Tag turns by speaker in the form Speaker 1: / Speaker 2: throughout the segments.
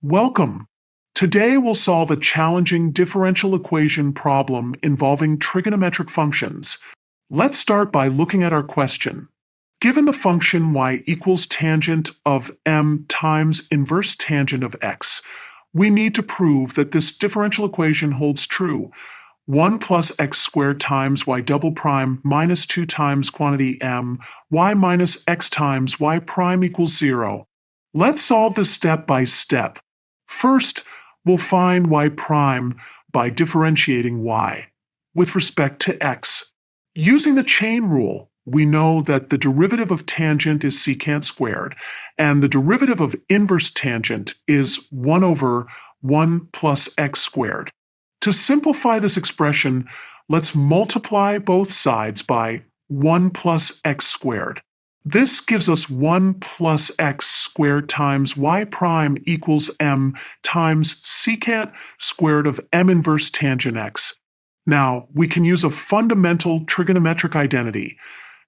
Speaker 1: Welcome! Today we'll solve a challenging differential equation problem involving trigonometric functions. Let's start by looking at our question. Given the function y equals tangent of m times inverse tangent of x, we need to prove that this differential equation holds true. 1 plus x squared times y double prime minus 2 times quantity m, y minus x times y prime equals 0. Let's solve this step by step. First, we'll find y prime by differentiating y with respect to x. Using the chain rule, we know that the derivative of tangent is secant squared, and the derivative of inverse tangent is 1 over 1 plus x squared. To simplify this expression, let's multiply both sides by 1 plus x squared. This gives us 1 plus x squared times y prime equals m times secant squared of m inverse tangent x. Now, we can use a fundamental trigonometric identity.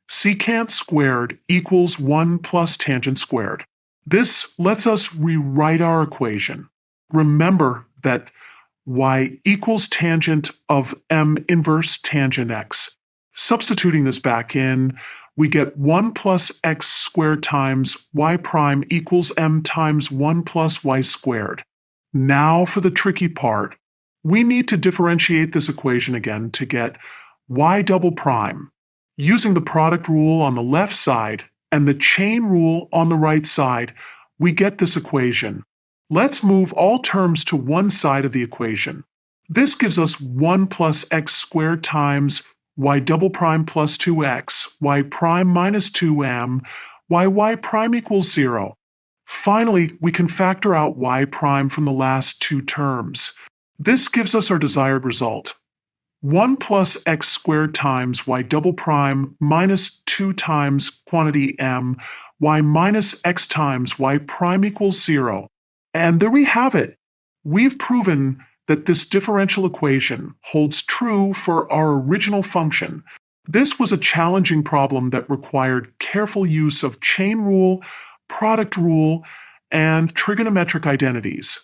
Speaker 1: Secant squared equals 1 plus tangent squared. This lets us rewrite our equation. Remember that y equals tangent of m inverse tangent x. Substituting this back in, we get 1 plus x squared times y prime equals m times 1 plus y squared. Now for the tricky part. We need to differentiate this equation again to get y double prime. Using the product rule on the left side and the chain rule on the right side, we get this equation. Let's move all terms to one side of the equation. This gives us 1 plus x squared times y double prime plus 2x, y prime minus 2m, y prime equals 0. Finally, we can factor out y prime from the last two terms. This gives us our desired result. 1 plus x squared times y double prime minus 2 times quantity m, y minus x times y prime equals 0. And there we have it. We've proven that this differential equation holds true for our original function. This was a challenging problem that required careful use of chain rule, product rule, and trigonometric identities.